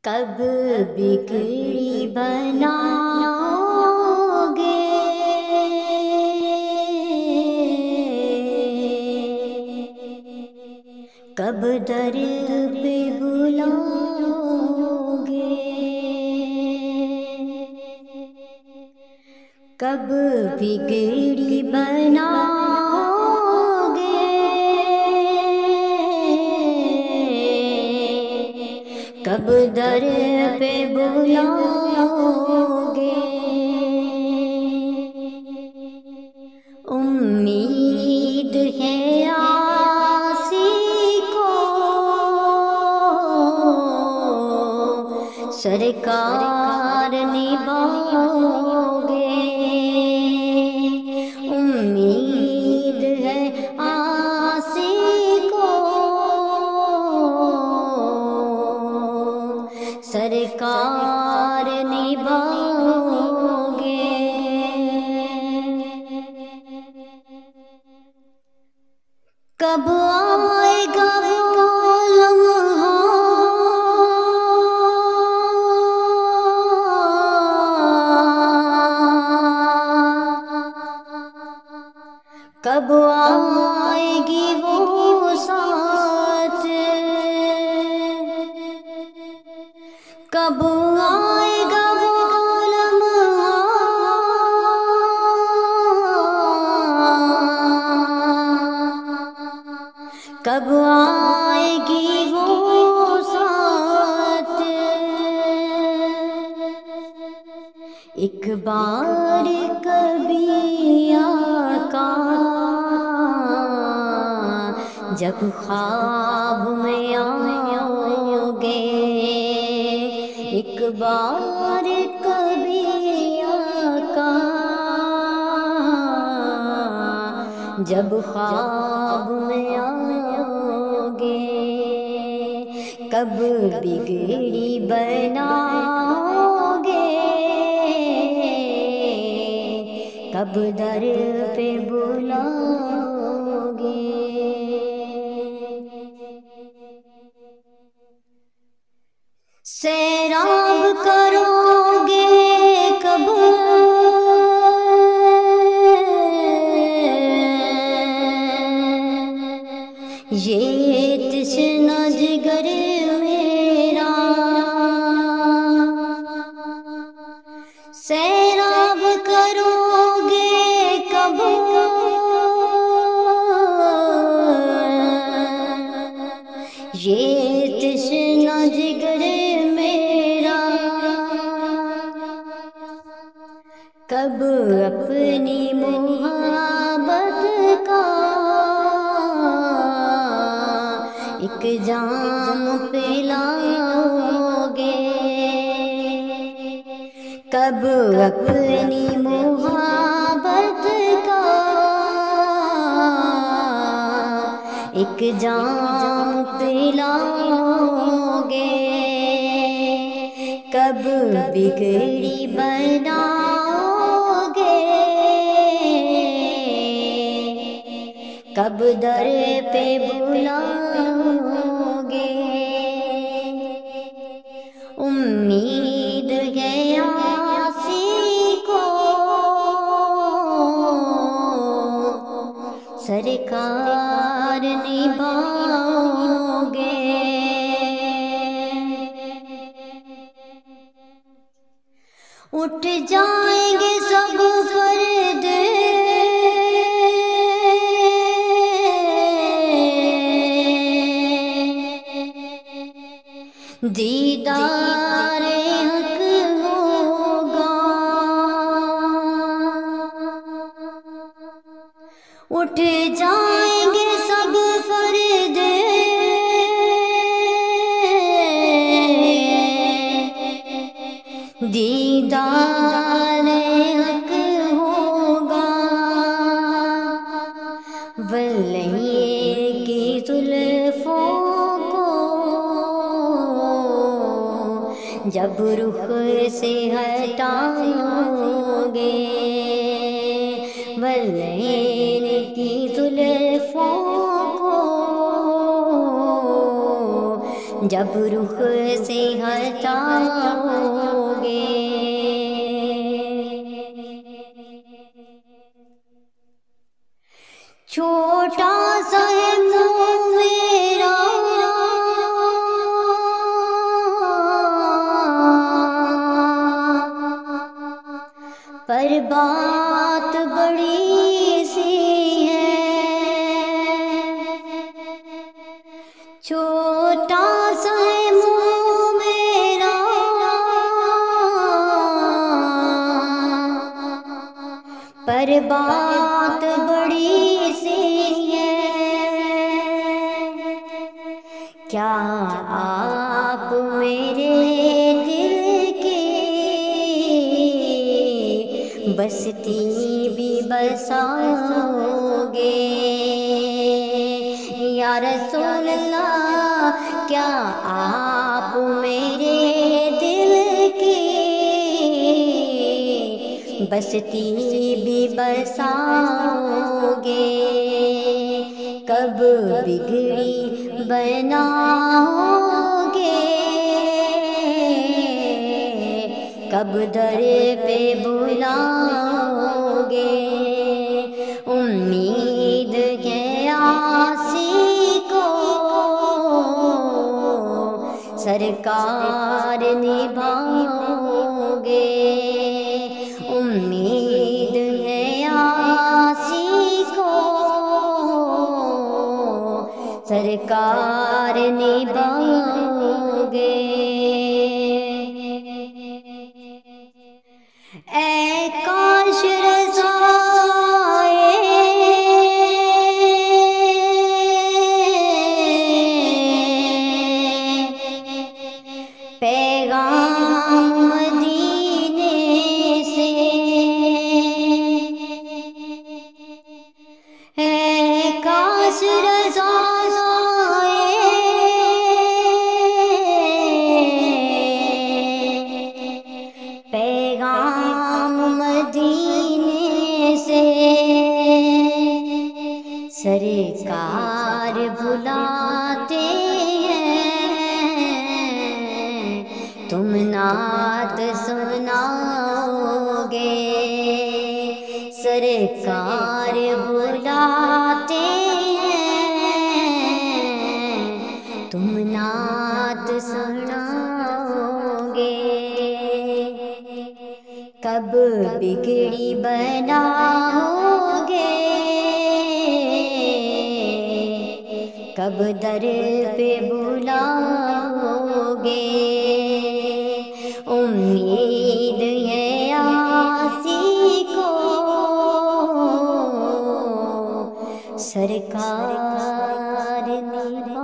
کب بگڑی بناؤ گے، کب در پہ بلاؤ گے، کب بگڑی بناؤ گے، کب در پہ بلاؤ گے، امید ہے آسی کو سرکار نبھاؤ گے، امید ہے آسی کو سرکار نبھاؤ گے، کب آئے گا وہ لمحہ کب آئے گی وہ ساتھ، کب آئے گا وہ لمحہ کب آئے گی وہ ساتھ، ایک بار کبھی آقا جب خواب میں آؤ گے، ایک بار کبھی آقا جب خواب میں آؤ گے، کب بگڑی بناؤ گے، کب در پہ بلاؤ گے، سیراب کرو گے کب یہ تشنہ جگر میرا، سیراب کرو گے کب یہ تشنہ جگر میرا، کب اپنی محبت کا ایک جام پلاؤ گے، کب اپنی محبت کا ایک جام پلاؤ گے، کب بگڑی بناؤ گے، کب در پہ بلاؤ گے، امید ہے آسی کو سرکار نبھاؤ گے، اٹھ جائیں گے سب پردے دیدار حق ہوگا، اٹھ جائیں گے سب پردے دیدار حق ہوگا، واللہ کی زلفوں کو جب رخ سے ہٹاؤ گے، واللہ کی زلفوں کو جب رخ سے ہٹاؤگے، چھوٹا سا ہے منہ میرا پر بات بڑی سی ہے، چھوٹا سا ہے منہ میرا پر بات بڑی سی ہے، کیا آپ میرے دل کی بستی بھی بساؤگے؟ یا رسول اللہ، کیا آپ میرے دل کی بستی بھی بساؤگے؟ کب بگڑی بناؤگے، کب در پہ بلاؤگے؟ امید ہے عاصی کو سرکار نبھاؤگے، امید ہے عاصی کو سرکار نبھاؤگے۔ اے کاش رضائے پیغام مدینے سے، اے کاش رضائے پیغام مدینے سے، سرکار بلاتے ہیں تم نعت سناؤگے، سرکار بلاتے ہیں تم نعت سناؤگے، کب بگڑی بناؤگے، کب در پہ بلاؤگے؟ امید ہے عاصی کو سرکار نبھاؤگے۔